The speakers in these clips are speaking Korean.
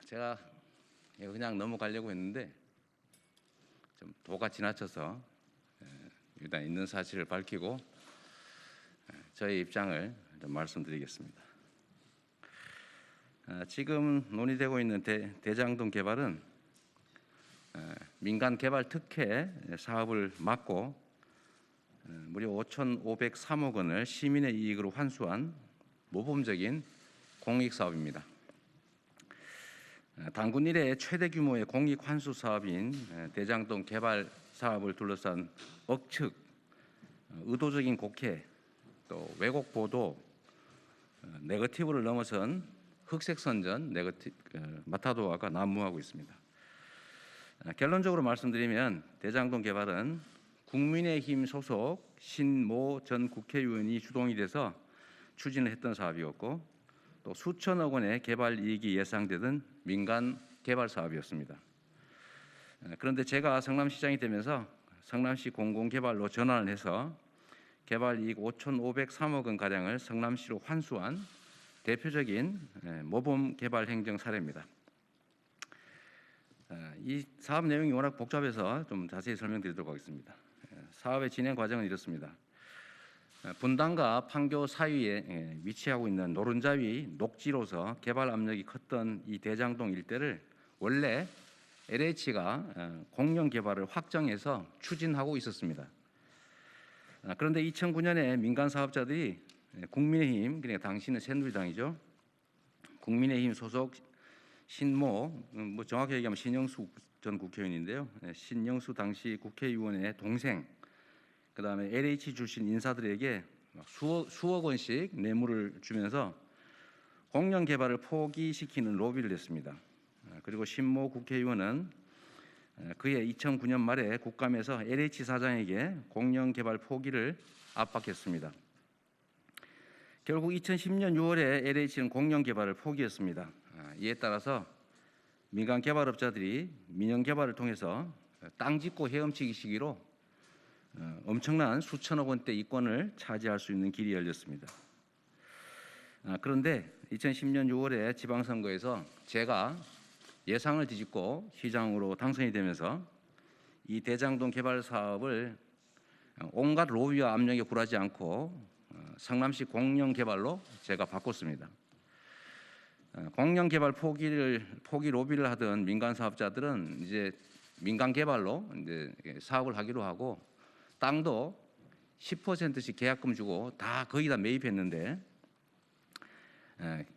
제가 그냥 넘어가려고 했는데 좀 도가 지나쳐서 일단 있는 사실을 밝히고 저의 입장을 좀 말씀드리겠습니다. 지금 논의되고 있는 대장동 개발은 민간 개발 특혜 사업을 막고 무려 5,503억 원을 시민의 이익으로 환수한 모범적인 공익 사업입니다. 단군 이래 최대 규모의 공익 환수 사업인 대장동 개발 사업을 둘러싼 억측, 의도적인 곡해, 또 왜곡 보도, 네거티브를 넘어선 흑색 선전, 마타도아가 난무하고 있습니다. 결론적으로 말씀드리면 대장동 개발은 국민의힘 소속 신모 전 국회의원이 주동이 돼서 추진을 했던 사업이었고 또 수천억 원의 개발 이익이 예상되던 민간 개발 사업이었습니다. 그런데 제가 성남시장이 되면서 성남시 공공개발로 전환을 해서 개발 이익 5,503억 원 가량을 성남시로 환수한 대표적인 모범 개발 행정 사례입니다. 이 사업 내용이 워낙 복잡해서 좀 자세히 설명드리도록 하겠습니다. 사업의 진행 과정은 이렇습니다. 분당과 판교 사이에 위치하고 있는 노른자위 녹지로서 개발 압력이 컸던 이 대장동 일대를 원래 LH가 공영 개발을 확정해서 추진하고 있었습니다. 그런데 2009년에 민간 사업자들이 국민의힘, 그러니까 당시는 새누리당이죠. 국민의힘 소속 신모, 정확히 얘기하면 신영수 전 국회의원인데요. 신영수 당시 국회의원의 동생, 그다음에 LH 출신 인사들에게 수억 원씩 뇌물을 주면서 공영 개발을 포기시키는 로비를 했습니다. 그리고 신모 국회의원은 그해 2009년 말에 국감에서 LH 사장에게 공영 개발 포기를 압박했습니다. 결국 2010년 6월에 LH는 공영 개발을 포기했습니다. 이에 따라서 민간 개발업자들이 민영 개발을 통해서 땅 짓고 헤엄치기 시기로 엄청난 수천억 원대 이권을 차지할 수 있는 길이 열렸습니다. 그런데 2010년 6월에 지방선거에서 제가 예상을 뒤집고 시장으로 당선이 되면서 이 대장동 개발 사업을 온갖 로비와 압력에 굴하지 않고 성남시 공영 개발로 제가 바꿨습니다. 공영 개발 포기 로비를 하던 민간 사업자들은 이제 민간 개발로 이제 사업을 하기로 하고 땅도 10%씩 계약금 주고 거의 다 매입했는데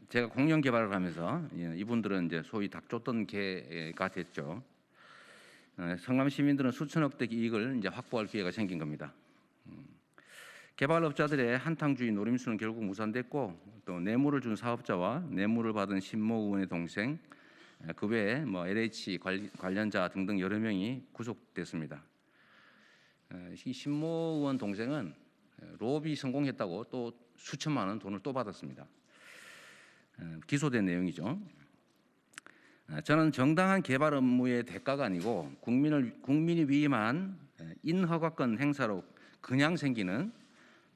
제가 공영 개발을 하면서 이분들은 이제 소위 닭 쫓던 개가 됐죠. 성남 시민들은 수천억대 이익을 이제 확보할 기회가 생긴 겁니다. 개발업자들의 한탕주의 노림수는 결국 무산됐고 또 뇌물을 준 사업자와 뇌물을 받은 신모 의원의 동생, 그 외에 LH 관련자 등등 여러 명이 구속됐습니다. 이 신모 의원 동생은 로비 성공했다고 또 수천만 원 돈을 또 받았습니다. 기소된 내용이죠. 저는 정당한 개발 업무의 대가가 아니고 국민이 위임한 인허가권 행사로 그냥 생기는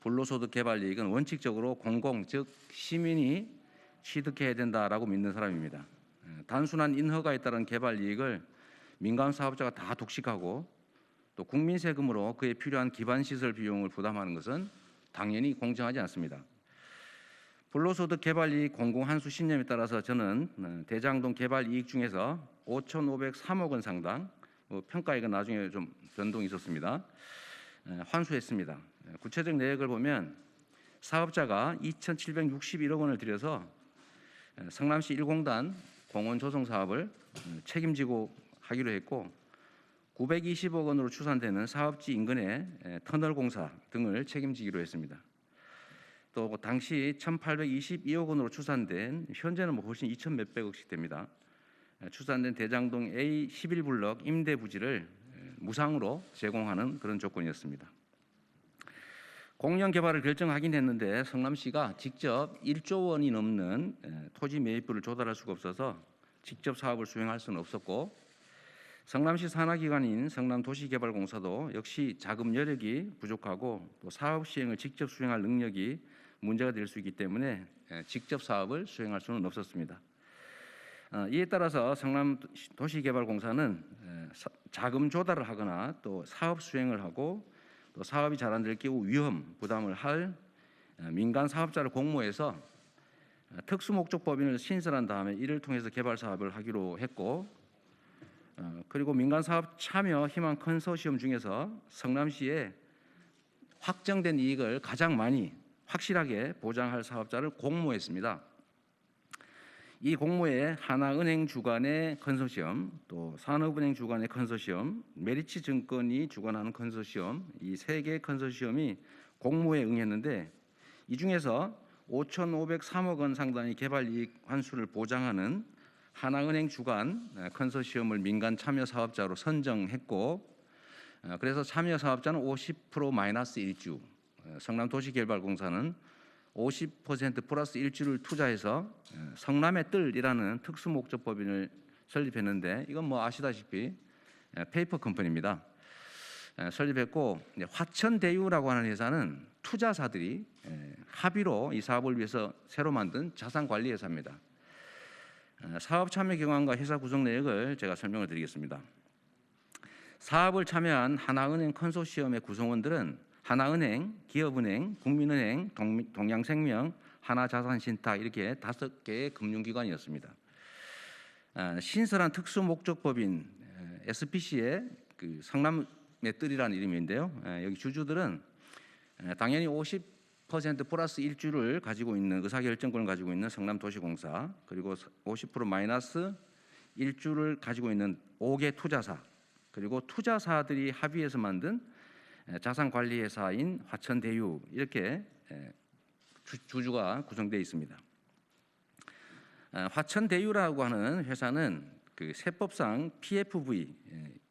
불로소득 개발 이익은 원칙적으로 공공, 즉 시민이 취득해야 된다라고 믿는 사람입니다. 단순한 인허가에 따른 개발 이익을 민간 사업자가 다 독식하고 또 국민 세금으로 그에 필요한 기반 시설 비용을 부담하는 것은 당연히 공정하지 않습니다. 불로소득 개발 이익 공공 환수 신념에 따라서 저는 대장동 개발 이익 중에서 5,503억 원 상당, 평가액은 나중에 좀 변동이 있었습니다. 환수했습니다. 구체적 내역을 보면 사업자가 2,761억 원을 들여서 성남시 1공단 공원 조성 사업을 책임지고 하기로 했고 920억 원으로 추산되는 사업지 인근의 터널 공사 등을 책임지기로 했습니다. 또 당시 1,822억 원으로 추산된, 현재는 훨씬 2천 몇백억씩 됩니다. 추산된 대장동 A 11블럭 임대 부지를 무상으로 제공하는 그런 조건이었습니다. 공영 개발을 결정하긴 했는데 성남시가 직접 1조 원이 넘는 토지 매입부를 조달할 수가 없어서 직접 사업을 수행할 수는 없었고 성남시 산하기관인 성남도시개발공사도 역시 자금 여력이 부족하고 또 사업 시행을 직접 수행할 능력이 문제가 될 수 있기 때문에 직접 사업을 수행할 수는 없었습니다. 이에 따라서 성남도시개발공사는 자금 조달을 하거나 또 사업 수행을 하고 또 사업이 잘 안 될 경우 위험 부담을 할 민간 사업자를 공모해서 특수목적법인을 신설한 다음에 이를 통해서 개발 사업을 하기로 했고, 그리고 민간 사업 참여 희망 컨소시엄 중에서 성남시에 확정된 이익을 가장 많이 확실하게 보장할 사업자를 공모했습니다. 이 공모에 하나은행 주관의 컨소시엄, 또 산업은행 주관의 컨소시엄, 메리츠증권이 주관하는 컨소시엄, 이 세 개의 컨소시엄이 공모에 응했는데, 이 중에서 5,503억 원 상당의 개발이익 환수를 보장하는 하나은행 주관 컨소시엄을 민간 참여 사업자로 선정했고, 그래서 참여 사업자는 50% 마이너스 1주, 성남도시개발공사는 50% 플러스 1주를 투자해서 성남의 뜰이라는 특수목적법인을 설립했는데, 이건 뭐 아시다시피 페이퍼 컴퍼니입니다. 설립했고, 화천대유라고 하는 회사는 투자사들이 합의로 이 사업을 위해서 새로 만든 자산관리회사입니다. 사업 참여 경황과 회사 구성 내역을 제가 설명을 드리겠습니다. 사업을 참여한 하나은행 컨소시엄의 구성원들은 하나은행, 기업은행, 국민은행, 동양생명, 하나자산신탁 이렇게 5개의 금융기관이었습니다. 신설한 특수목적법인 SPC의 그 성남의 뜰이라는 이름인데요. 여기 주주들은 당연히 50% 플러스 1주를 가지고 있는 의사결정권을 가지고 있는 성남도시공사, 그리고 50% 마이너스 1주를 가지고 있는 5개 투자사, 그리고 투자사들이 합의해서 만든 자산관리회사인 화천대유, 이렇게 주주가 구성되어 있습니다. 화천대유라고 하는 회사는 그 세법상 PFV,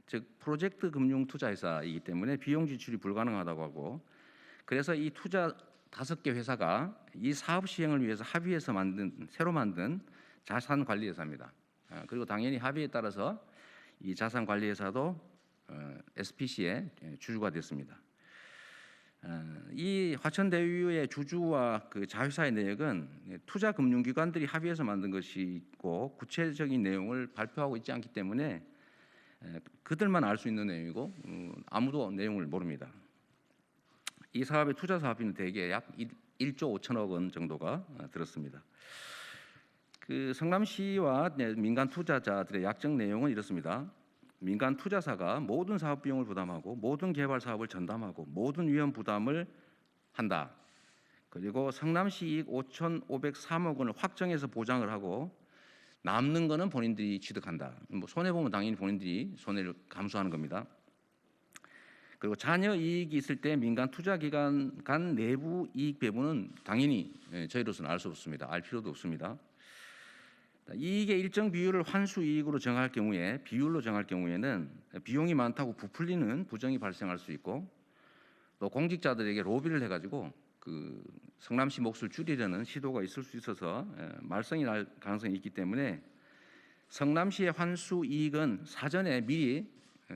즉 프로젝트 금융 투자회사이기 때문에 비용 지출이 불가능하다고 하고, 그래서 이 투자 5개 회사가 이 사업 시행을 위해서 합의해서 새로 만든 자산관리회사입니다. 그리고 당연히 합의에 따라서 이 자산관리회사도 SPC의 주주가 됐습니다. 이 화천대유의 주주와 그 자회사의 내역은 투자금융기관들이 합의해서 만든 것이고, 구체적인 내용을 발표하고 있지 않기 때문에 그들만 알 수 있는 내용이고 아무도 내용을 모릅니다. 이 사업의 투자 사업비는 대개 약 1조 5천억 원 정도가 들었습니다. 그 성남시와 민간 투자자들의 약정 내용은 이렇습니다. 민간 투자사가 모든 사업 비용을 부담하고 모든 개발 사업을 전담하고 모든 위험 부담을 한다. 그리고 성남시 이익 5,503억 원을 확정해서 보장을 하고 남는 거는 본인들이 취득한다. 뭐 손해 보면 당연히 본인들이 손해를 감수하는 겁니다. 그리고 잔여 이익이 있을 때 민간 투자기관 간 내부 이익 배분은 당연히 저희로서는 알 수 없습니다. 알 필요도 없습니다. 이익의 일정 비율을 환수 이익으로 정할 경우에, 비율로 정할 경우에는 비용이 많다고 부풀리는 부정이 발생할 수 있고, 또 공직자들에게 로비를 해가지고 그 성남시 몫을 줄이려는 시도가 있을 수 있어서 말썽이 날 가능성이 있기 때문에 성남시의 환수 이익은 사전에 미리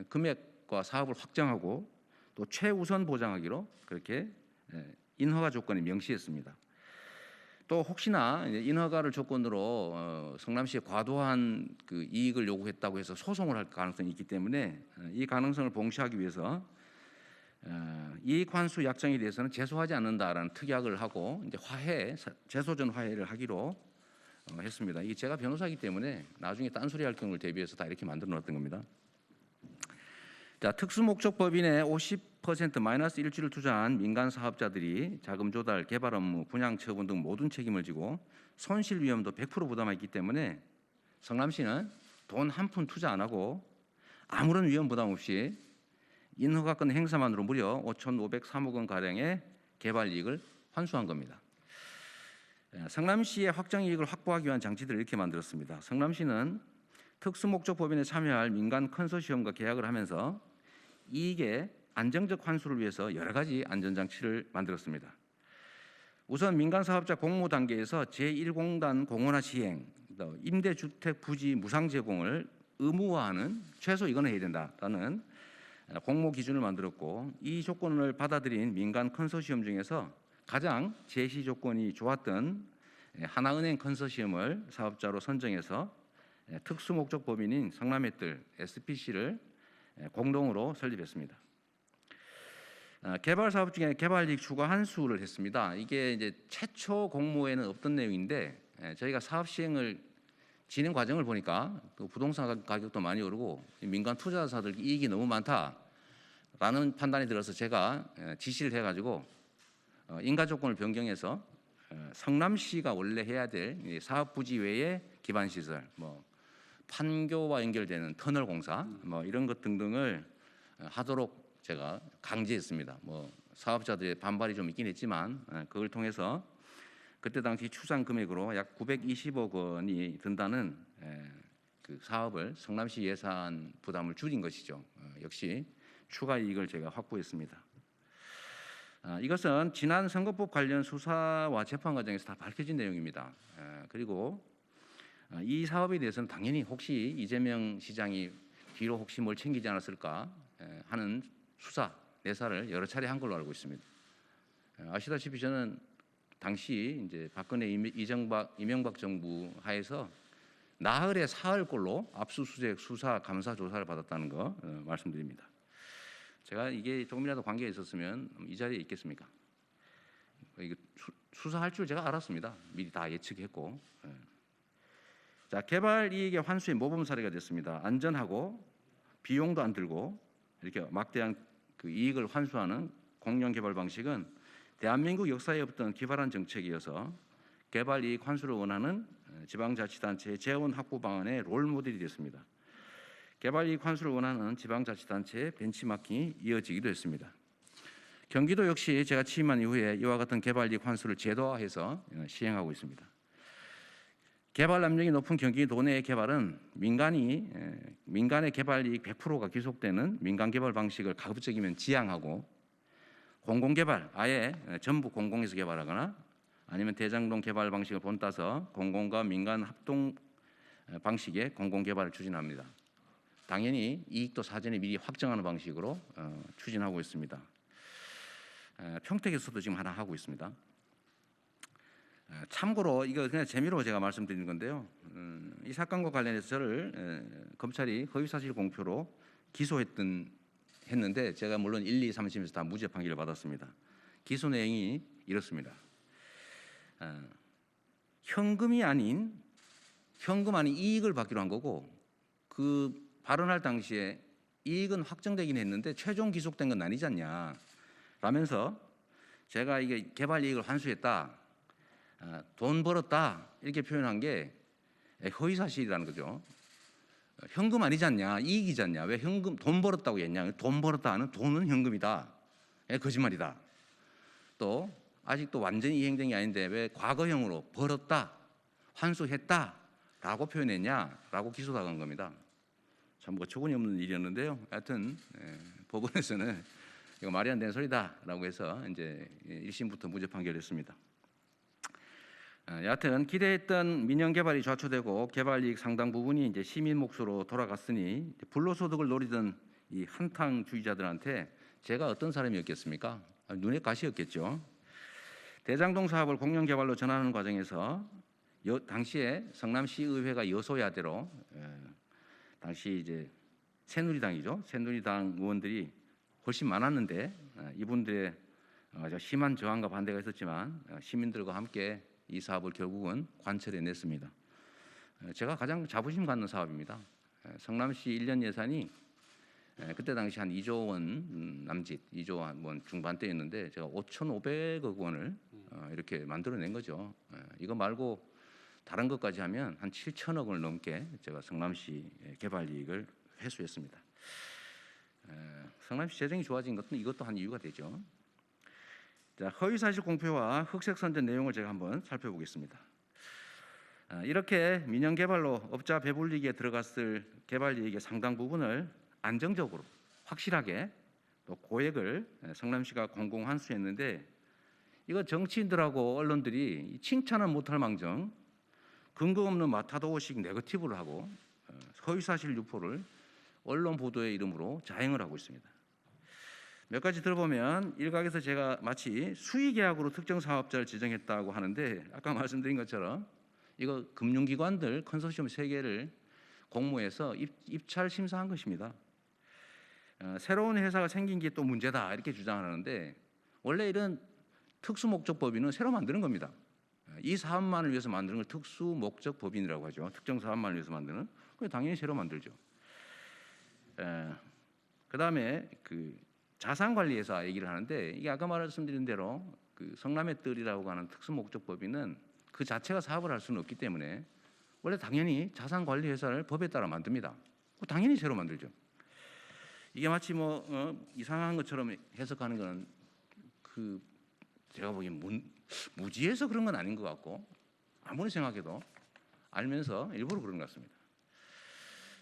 금액과 사업을 확정하고 또 최우선 보장하기로 그렇게 인허가 조건에 명시했습니다. 또 혹시나 인허가를 조건으로 성남시에 과도한 그 이익을 요구했다고 해서 소송을 할 가능성이 있기 때문에 이 가능성을 봉쇄하기 위해서 이익 환수 약정에 대해서는 제소하지 않는다라는 특약을 하고 이제 제소전 화해를 하기로 했습니다. 이게 제가 변호사이기 때문에 나중에 딴소리 할 경우를 대비해서 다 이렇게 만들어 놨던 겁니다. 자, 특수목적법인의 50% 마이너스 1주를 투자한 민간 사업자들이 자금 조달, 개발 업무, 분양 처분 등 모든 책임을 지고 손실 위험도 100% 부담하기 때문에 성남시는 돈 한 푼 투자 안 하고 아무런 위험 부담 없이 인허가권 행사만으로 무려 5,503억 원 가량의 개발 이익을 환수한 겁니다. 성남시의 확정 이익을 확보하기 위한 장치들을 이렇게 만들었습니다. 성남시는 특수목적법인에 참여할 민간 컨소시엄과 계약을 하면서 이익의 안정적 환수를 위해서 여러 가지 안전장치를 만들었습니다. 우선 민간사업자 공모 단계에서 제1공단 공원화 시행, 임대주택 부지 무상 제공을 의무화하는, 최소 이거는 해야 된다라는 공모 기준을 만들었고, 이 조건을 받아들인 민간 컨소시엄 중에서 가장 제시 조건이 좋았던 하나은행 컨소시엄을 사업자로 선정해서 특수목적법인인 성남의뜰 SPC를 공동으로 설립했습니다. 개발 사업 중에 개발이익 추가 환수를 했습니다. 이게 이제 최초 공모에는 없던 내용인데 저희가 사업 시행을 진행 과정을 보니까 또 부동산 가격도 많이 오르고 민간 투자자들 이익이 너무 많다라는 판단이 들어서 제가 지시를 해가지고 인가 조건을 변경해서 성남시가 원래 해야 될 사업 부지 외에 기반 시설, 뭐 판교와 연결되는 터널 공사, 뭐 이런 것 등등을 하도록 제가 강제했습니다. 뭐 사업자들의 반발이 좀 있긴 했지만 그걸 통해서 그때 당시 추산 금액으로 약 920억 원이 든다는 그 사업을 성남시 예산 부담을 줄인 것이죠. 역시 추가 이익을 제가 확보했습니다. 이것은 지난 선거법 관련 수사와 재판 과정에서 다 밝혀진 내용입니다. 그리고 이 사업에 대해서는 당연히 혹시 이재명 시장이 뒤로 혹시 뭘 챙기지 않았을까 하는 수사 내사를 여러 차례 한 걸로 알고 있습니다. 아시다시피 저는 당시 이제 박근혜 이명박 정부 하에서 나흘에 사흘꼴로 압수수색 수사 감사 조사를 받았다는 거 말씀드립니다. 제가 이게 조금이라도 관계가 있었으면 이 자리에 있겠습니까? 이거 수사할 줄 제가 알았습니다. 미리 다 예측했고. 자, 개발 이익의 환수의 모범 사례가 됐습니다. 안전하고 비용도 안 들고 이렇게 막대한 그 이익을 환수하는 공영 개발 방식은 대한민국 역사에 없던 기발한 정책이어서 개발 이익 환수를 원하는 지방자치단체의 재원 확보 방안의 롤 모델이 됐습니다. 개발 이익 환수를 원하는 지방자치단체의 벤치마킹이 이어지기도 했습니다. 경기도 역시 제가 취임한 이후에 이와 같은 개발 이익 환수를 제도화해서 시행하고 있습니다. 개발 압력이 높은 경기도 내 개발은 민간의 개발 이익 100%가 귀속되는 민간 개발 방식을 가급적이면 지양하고 공공개발 아예 전부 공공에서 개발하거나 아니면 대장동 개발 방식을 본따서 공공과 민간 합동 방식의 공공개발을 추진합니다. 당연히 이익도 사전에 미리 확정하는 방식으로 추진하고 있습니다. 평택에서도 지금 하나 하고 있습니다. 참고로 이거 그냥 재미로 제가 말씀드리는 건데요. 이 사건과 관련해서 저를 검찰이 허위사실 공표로 했는데 제가 물론 1, 2, 3심에서 다 무죄 판결을 받았습니다. 기소 내용이 이렇습니다. 현금 아닌 이익을 받기로 한 거고 그 발언할 당시에 이익은 확정되긴 했는데 최종 기속된 건 아니지 않냐 라면서 제가 이게 개발 이익을 환수했다, 돈 벌었다 이렇게 표현한 게 허위사실이라는 거죠. 현금 아니지 않냐, 이익이지 않냐, 왜 현금 돈 벌었다고 했냐, 돈 벌었다 하는 돈은 현금이다, 거짓말이다. 또 아직도 완전히 이행된 게 아닌데 왜 과거형으로 벌었다, 환수했다라고 표현했냐라고 기소당한 겁니다. 참 어처구니 없는 일이었는데요. 하여튼 법원에서는 이거 말이 안 되는 소리다라고 해서 이제 1심부터 무죄 판결했습니다. 여하튼 기대했던 민영 개발이 좌초되고 개발 이익 상당 부분이 이제 시민 몫으로 돌아갔으니 불로소득을 노리던 이 한탕주의자들한테 제가 어떤 사람이었겠습니까? 눈에 가시였겠죠. 대장동 사업을 공영 개발로 전환하는 과정에서 당시에 성남시 의회가 여소야대로 당시 이제 새누리당이죠. 새누리당 의원들이 훨씬 많았는데 이분들의 심한 저항과 반대가 있었지만 시민들과 함께 이 사업을 결국은 관철해냈습니다. 제가 가장 자부심 갖는 사업입니다. 성남시 1년 예산이 그때 당시 한 2조 원 남짓, 2조 원 중반대였는데 제가 5,500억 원을 이렇게 만들어낸 거죠. 이거 말고 다른 것까지 하면 한 7천억 원을 넘게 제가 성남시 개발 이익을 회수했습니다. 성남시 재정이 좋아진 것도 이것도 한 이유가 되죠. 자, 허위사실 공표와 흑색선전 내용을 제가 한번 살펴보겠습니다. 이렇게 민영개발로 업자 배불리기에 들어갔을 개발 이익의 상당 부분을 안정적으로 확실하게 또 고액을 성남시가 공공 환수했는데 이거 정치인들하고 언론들이 칭찬은 못할 망정 근거 없는 마타도어식 네거티브를 하고 허위사실 유포를 언론 보도의 이름으로 자행을 하고 있습니다. 몇 가지 들어보면 일각에서 제가 마치 수의계약으로 특정 사업자를 지정했다고 하는데 아까 말씀드린 것처럼 이거 금융기관들 컨소시엄 3개를 공모해서 입찰 심사한 것입니다. 새로운 회사가 생긴 게 또 문제다 이렇게 주장하는데 원래 이런 특수 목적 법인은 새로 만드는 겁니다. 이 사업만을 위해서 만드는 걸 특수 목적 법인이라고 하죠. 특정 사업만을 위해서 만드는. 그 당연히 새로 만들죠. 그다음에 그 자산관리회사 얘기를 하는데 이게 아까 말씀드린 대로 그 성남의 뜰이라고 하는 특수 목적 법인은 그 자체가 사업을 할 수는 없기 때문에 원래 당연히 자산관리회사를 법에 따라 만듭니다. 당연히 새로 만들죠. 이게 마치 이상한 것처럼 해석하는 거는 그 제가 보기엔 무지해서 그런 건 아닌 것 같고 아무리 생각해도 알면서 일부러 그런 것 같습니다.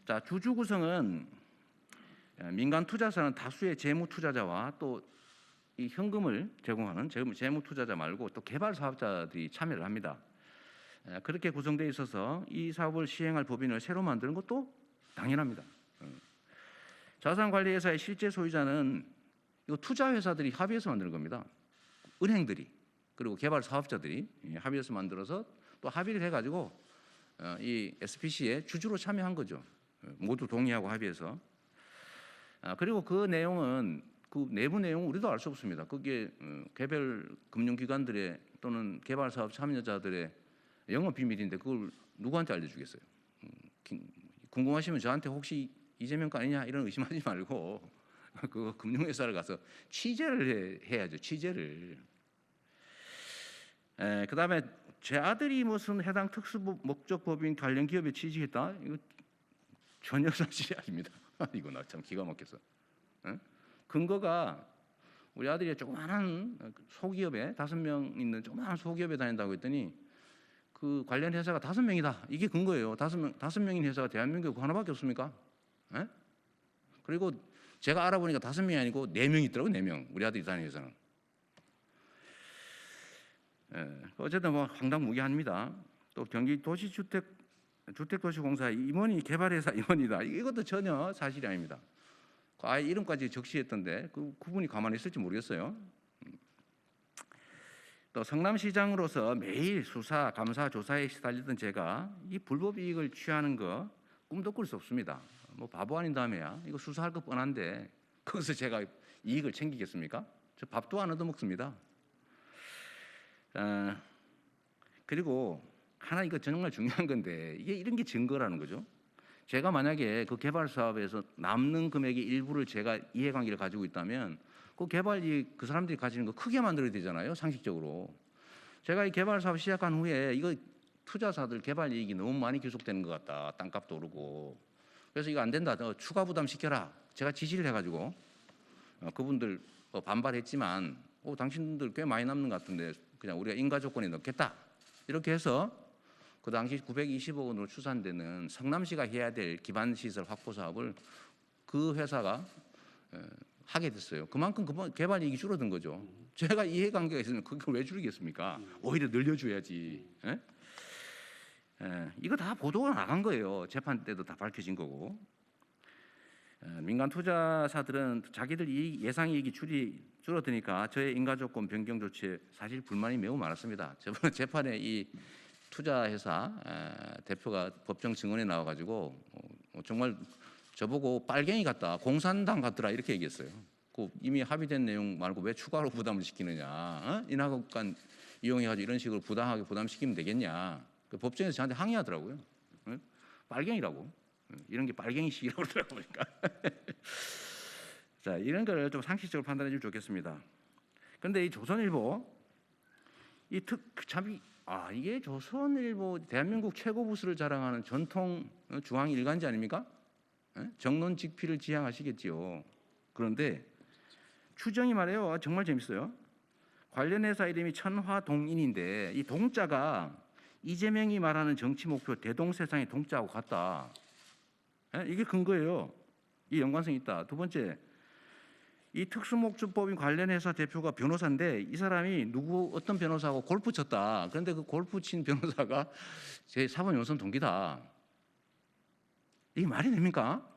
자, 주주 구성은 민간 투자사는 다수의 재무 투자자와 또 이 현금을 제공하는 재무 투자자 말고 또 개발 사업자들이 참여를 합니다. 그렇게 구성되어 있어서 이 사업을 시행할 법인을 새로 만드는 것도 당연합니다. 자산관리회사의 실제 소유자는 이거 투자회사들이 합의해서 만드는 겁니다. 은행들이 그리고 개발 사업자들이 합의해서 만들어서 또 합의를 해가지고 이 SPC에 주주로 참여한 거죠. 모두 동의하고 합의해서. 그리고 그 내용은 그 내부 내용 우리도 알 수 없습니다. 그게 개별 금융기관들의 또는 개발 사업 참여자들의 영업 비밀인데 그걸 누구한테 알려주겠어요? 궁금하시면 저한테 혹시 이재명 거 아니냐 이런 의심하지 말고 그 금융회사를 가서 취재를 해야죠. 취재를. 그다음에 제 아들이 무슨 해당 특수목적법인 관련 기업에 취직했다? 이거 전혀 사실이 아닙니다. 이거 나 참 기가 막혀서. 근거가 우리 아들이 조그마한 소기업에 5명 있는 조그마한 소기업에 다닌다고 했더니 그 관련 회사가 5명이다. 이게 근거예요. 5명인 회사가 대한민국에 하나밖에 없습니까? 그리고 제가 알아보니까 5명이 아니고 4명 있더라고요. 4명. 우리 아들이 다니는 회사는. 어쨌든 황당무계합니다. 또 경기도시주택도시공사 임원이 개발회사 임원이다. 이것도 전혀 사실이 아닙니다. 아예 이름까지 적시했던데 그분이 가만히 있을지 모르겠어요. 또 성남시장으로서 매일 수사, 감사, 조사에 시달리던 제가 이 불법 이익을 취하는 거 꿈도 꿀 수 없습니다. 바보 아닌 다음에야 이거 수사할 거 뻔한데 거기서 제가 이익을 챙기겠습니까? 저 밥도 안 얻어먹습니다. 그리고 하나 이거 정말 중요한 건데 이게 이런 게 증거라는 거죠. 제가 만약에 그 개발 사업에서 남는 금액의 일부를 제가 이해관계를 가지고 있다면 그 개발 이익 그 사람들이 가지는 거 크게 만들어야 되잖아요. 상식적으로. 제가 이 개발 사업 시작한 후에 이거 투자사들 개발 이익이 너무 많이 계속되는 것 같다. 땅값도 오르고. 그래서 이거 안 된다. 추가 부담 시켜라. 제가 지시를 해가지고 그분들 반발했지만 당신들 꽤 많이 남는 것 같은데 그냥 우리가 인가 조건에 넣겠다. 이렇게 해서 그 당시 920억 원으로 추산되는 성남시가 해야 될 기반시설 확보 사업을 그 회사가 하게 됐어요. 그만큼 개발 이익이 줄어든 거죠. 제가 이해관계가 있으면 그걸 왜 줄이겠습니까? 오히려 늘려줘야지. 이거 다 보도가 나간 거예요. 재판 때도 다 밝혀진 거고. 민간 투자사들은 자기들 예상 이익이 줄어드니까 저의 인가 조건 변경 조치에 사실 불만이 매우 많았습니다. 저번에 재판에 이 투자회사 대표가 법정 증언에 나와가지고 정말 저보고 빨갱이 같다, 공산당 같더라 이렇게 얘기했어요. 그 이미 합의된 내용 말고 왜 추가로 부담을 시키느냐? 인하급관 이용해가지고 이런 식으로 부당하게 부담시키면 되겠냐? 그 법정에서 저한테 항의하더라고요. 빨갱이라고. 이런 게 빨갱이식이라고 그러더라고요. 보니까. 자, 이런 걸 좀 상식적으로 판단해 주면 좋겠습니다. 그런데 이 조선일보 이게 조선일보 대한민국 최고 부수를 자랑하는 전통 중앙 일간지 아닙니까? 정론직필을 지향하시겠지요. 그런데 추정이 말이에요. 정말 재밌어요. 관련 회사 이름이 천화동인인데 이 동자가 이재명이 말하는 정치 목표 대동세상의 동자하고 같다. 이게 근거예요. 이 연관성이 있다. 두 번째, 이 특수목적법인 관련 회사 대표가 변호사인데 이 사람이 어떤 변호사하고 골프 쳤다. 그런데 그 골프 친 변호사가 제 사법연수원 동기다. 이게 말이 됩니까?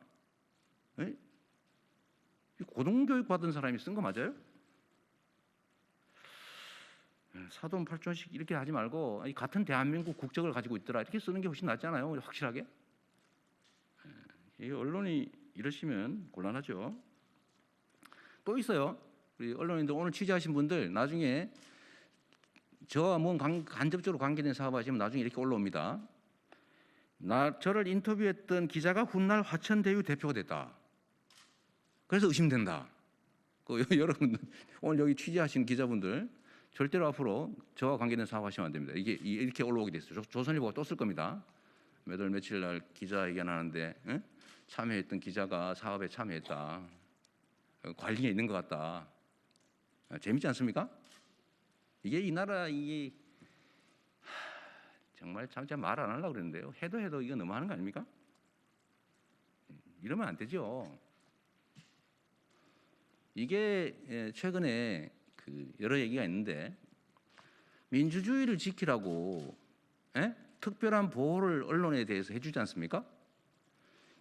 고등교육 받은 사람이 쓴 거 맞아요? 사돈 팔촌식 이렇게 하지 말고 같은 대한민국 국적을 가지고 있더라 이렇게 쓰는 게 훨씬 낫잖아요. 확실하게. 이 언론이 이러시면 곤란하죠. 또 있어요. 우리 언론인들 오늘 취재하신 분들 나중에 저와 뭔 간접적으로 관계된 사업하시면 나중에 이렇게 올라옵니다. 저를 인터뷰했던 기자가 훗날 화천대유 대표가 됐다. 그래서 의심된다. 여러분 오늘 여기 취재하신 기자분들 절대로 앞으로 저와 관계된 사업하시면 안 됩니다. 이게 이렇게 올라오게 됐어요. 조선일보가 또 쓸 겁니다. 몇 월 며칠 날 기자회견하는데 참여했던 기자가 사업에 참여했다. 관리에 있는 것 같다. 재밌지 않습니까? 이게 이 나라 이게 정말 참 말 안 하려고 그랬는데요. 해도 이거 너무하는 거 아닙니까? 이러면 안 되죠. 이게 최근에 여러 얘기가 있는데 민주주의를 지키라고 특별한 보호를 언론에 대해서 해주지 않습니까?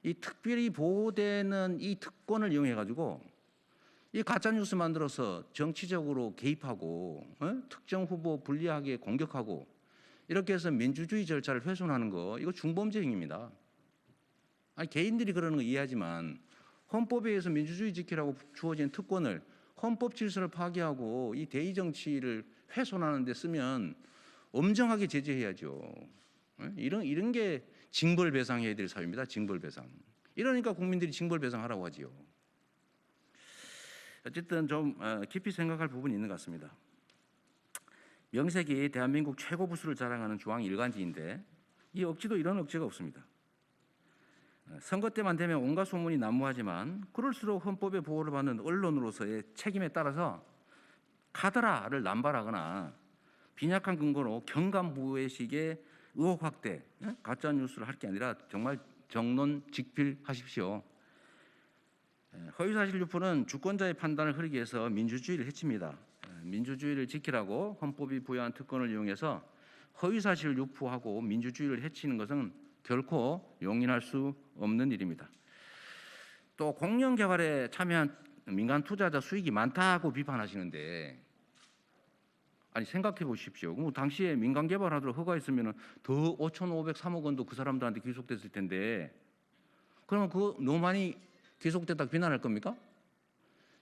이 특별히 보호되는 이 특권을 이용해 가지고 이 가짜 뉴스 만들어서 정치적으로 개입하고 특정 후보 불리하게 공격하고 이렇게 해서 민주주의 절차를 훼손하는 거 이거 중범죄 행위입니다. 아니 개인들이 그러는 거 이해하지만 헌법에 의해서 민주주의 지키라고 주어진 특권을 헌법 질서를 파괴하고 이 대의 정치를 훼손하는 데 쓰면 엄정하게 제재해야죠. 이런 게 징벌배상해야 될 사유입니다. 징벌배상. 이러니까 국민들이 징벌배상하라고 하지요. 어쨌든 좀 깊이 생각할 부분이 있는 것 같습니다. 명색이 대한민국 최고 부수를 자랑하는 중앙일간지인데 이 억지도 이런 억지가 없습니다. 선거 때만 되면 온갖 소문이 난무하지만 그럴수록 헌법의 보호를 받는 언론으로서의 책임에 따라서 카더라를 남발하거나 빈약한 근거로 경감부회식의 의혹 확대, 가짜 뉴스를 할 게 아니라 정말 정론직필하십시오. 허위사실 유포는 주권자의 판단을 흐리게 해서 민주주의를 해칩니다. 민주주의를 지키라고 헌법이 부여한 특권을 이용해서 허위사실을 유포하고 민주주의를 해치는 것은 결코 용인할 수 없는 일입니다. 또 공영 개발에 참여한 민간 투자자 수익이 많다고 비판하시는데 아니 생각해 보십시오. 그럼 당시에 민간 개발하도록 허가했으면 더 5,503억 원도 그 사람들한테 귀속됐을 텐데 그러면 그 너무 많이 귀속됐다고 비난할 겁니까?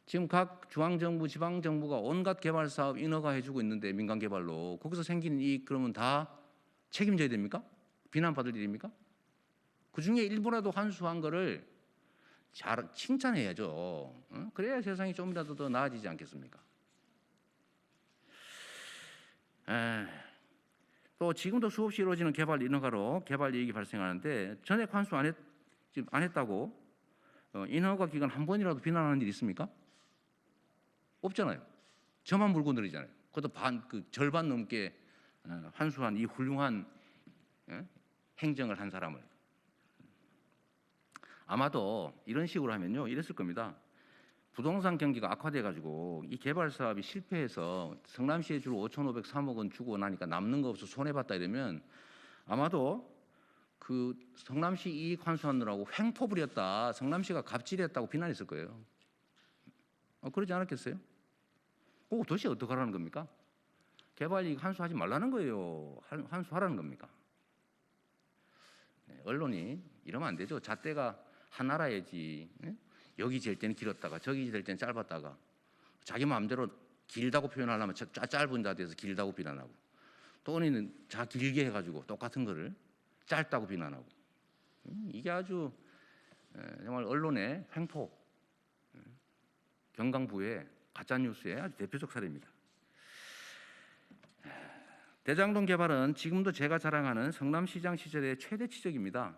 지금 각 중앙정부, 지방정부가 온갖 개발 사업 인허가 해주고 있는데 민간 개발로 거기서 생긴 이익 그러면 다 책임져야 됩니까? 비난받을 일입니까? 그 중에 일부라도 환수한 거를 잘 칭찬해야죠. 그래야 세상이 좀이라도 더 나아지지 않겠습니까? 또 지금도 수없이 이루어지는 개발 인허가로 개발 이익이 발생하는데 전액 환수 안 했다고 인허가 기간 한 번이라도 비난하는 일 있습니까? 없잖아요. 저만 물고 늘리잖아요. 그것도 절반 넘게 환수한 이 훌륭한 행정을 한 사람을. 아마도 이런 식으로 하면요 이랬을 겁니다. 부동산 경기가 악화돼가지고 이 개발 사업이 실패해서 성남시에 주로 5,503억 원 주고 나니까 남는 거 없어 손해봤다 이러면 아마도 그 성남시 이익 환수하느라고 횡포 부렸다, 성남시가 갑질했다고 비난했을 거예요. 그러지 않았겠어요? 그거 도대체 어떡하라는 겁니까? 개발 이익 환수하지 말라는 거예요. 환수하라는 겁니까? 언론이 이러면 안 되죠. 잣대가 하나라야지. 여기 질 때는 길었다가 저기 질 때는 짧았다가 자기 마음대로 길다고 표현하려면 짧은 자리에서 길다고 비난하고 또는 자 길게 해가지고 똑같은 거를 짧다고 비난하고 이게 아주 정말 언론의 횡포, 경강부의 가짜뉴스의 아주 대표적 사례입니다. 대장동 개발은 지금도 제가 자랑하는 성남시장 시절의 최대 치적입니다.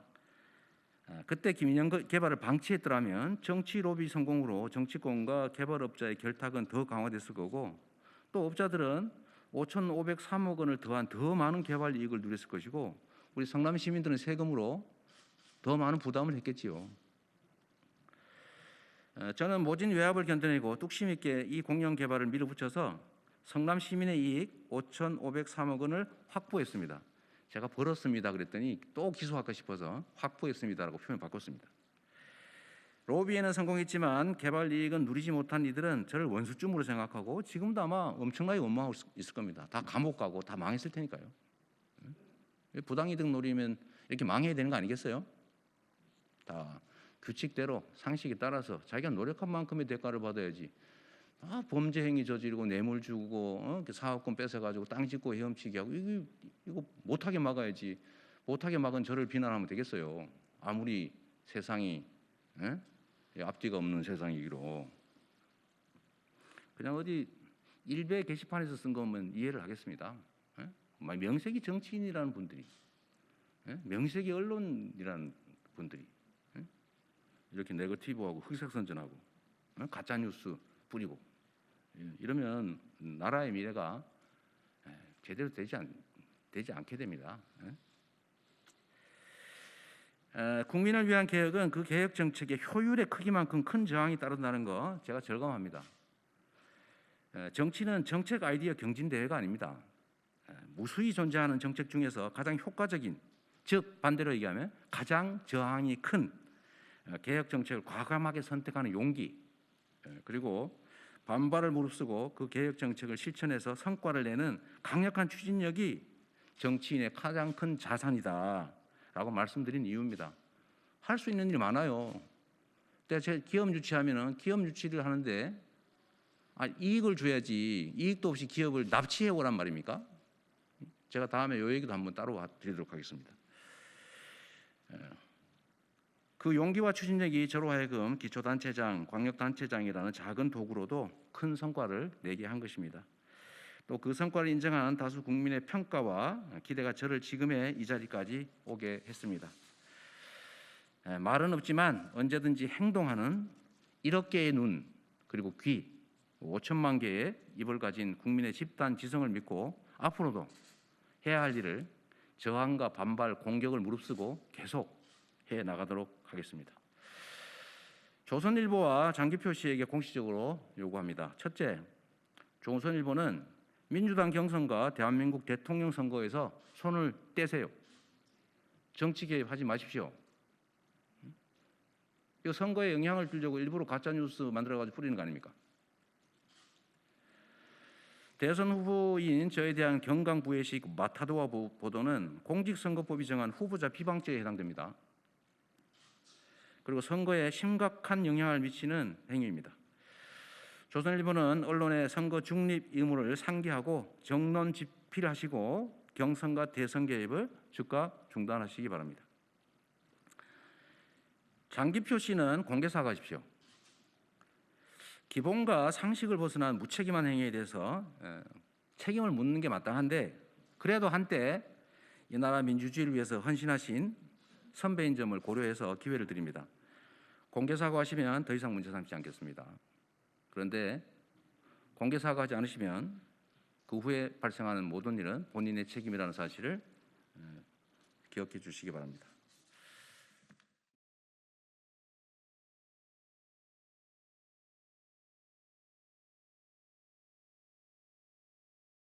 그때 김인영 개발을 방치했더라면 정치 로비 성공으로 정치권과 개발업자의 결탁은 더 강화됐을 거고 또 업자들은 5,503억 원을 더한 더 많은 개발 이익을 누렸을 것이고 우리 성남 시민들은 세금으로 더 많은 부담을 했겠지요. 저는 모진 외압을 견뎌내고 뚝심 있게 이 공영 개발을 밀어붙여서 성남 시민의 이익 5,503억 원을 확보했습니다. 제가 벌었습니다 그랬더니 또 기소할까 싶어서 확보했습니다라고 표현 바꿨습니다. 로비에는 성공했지만 개발 이익은 누리지 못한 이들은 저를 원수쯤으로 생각하고 지금도 아마 엄청나게 원망하고 있을 겁니다. 다 감옥 가고 다 망했을 테니까요. 부당이득 노리면 이렇게 망해야 되는 거 아니겠어요? 다 규칙대로 상식에 따라서 자기가 노력한 만큼의 대가를 받아야지. 범죄 행위 저지르고 뇌물 주고 사업권 뺏어가지고 땅 짓고 헤엄치기 하고 이거 못하게 막아야지. 못하게 막은 저를 비난하면 되겠어요. 아무리 세상이 앞뒤가 없는 세상이기로. 그냥 어디 일베 게시판에서 쓴 거면 이해를 하겠습니다. 명색이 정치인이라는 분들이, 명색이 언론이라는 분들이 이렇게 네거티브하고 흑색선전하고 가짜뉴스 뿌리고 이러면 나라의 미래가 제대로 되지 않게 됩니다. 국민을 위한 개혁은 그 개혁 정책의 효율의 크기만큼 큰 저항이 따른다는 거 제가 절감합니다. 정치는 정책 아이디어 경진대회가 아닙니다. 무수히 존재하는 정책 중에서 가장 효과적인, 즉 반대로 얘기하면 가장 저항이 큰 개혁 정책을 과감하게 선택하는 용기, 그리고 반발을 무릅쓰고 그 개혁 정책을 실천해서 성과를 내는 강력한 추진력이 정치인의 가장 큰 자산이다라고 말씀드린 이유입니다. 할 수 있는 일이 많아요. 제가 기업 유치하면은 기업 유치를 하는데 이익을 줘야지, 이익도 없이 기업을 납치해 오란 말입니까? 제가 다음에 이 얘기도 한번 따로 드리도록 하겠습니다. 그 용기와 추진력이 저로 하여금 기초단체장, 광역단체장이라는 작은 도구로도 큰 성과를 내게 한 것입니다. 또 그 성과를 인정한 다수 국민의 평가와 기대가 저를 지금의 이 자리까지 오게 했습니다. 말은 없지만 언제든지 행동하는 1억 개의 눈, 그리고 귀, 5천만 개의 입을 가진 국민의 집단 지성을 믿고 앞으로도 해야 할 일을 저항과 반발, 공격을 무릅쓰고 계속 해 나가도록 하겠습니다. 조선일보와 장기표 씨에게 공식적으로 요구합니다. 첫째, 조선일보는 민주당 경선과 대한민국 대통령 선거에서 손을 떼세요. 정치 개입하지 마십시오. 이 선거에 영향을 주려고 일부러 가짜 뉴스 만들어가지고 뿌리는 거 아닙니까? 대선 후보인 저에 대한 경강부회식 마타도와 보도는 공직선거법이 정한 후보자 비방죄에 해당됩니다. 그리고 선거에 심각한 영향을 미치는 행위입니다. 조선일보는 언론의 선거 중립 의무를 상기하고 정론 집필하시고 경선과 대선 개입을 즉각 중단하시기 바랍니다. 장기표 씨는 공개 사과하십시오. 기본과 상식을 벗어난 무책임한 행위에 대해서 책임을 묻는 게 마땅한데, 그래도 한때 이 나라 민주주의를 위해서 헌신하신 선배인 점을 고려해서 기회를 드립니다. 공개 사과하시면 더 이상 문제 삼지 않겠습니다. 그런데 공개 사과하지 않으시면 그 후에 발생하는 모든 일은 본인의 책임이라는 사실을 기억해 주시기 바랍니다.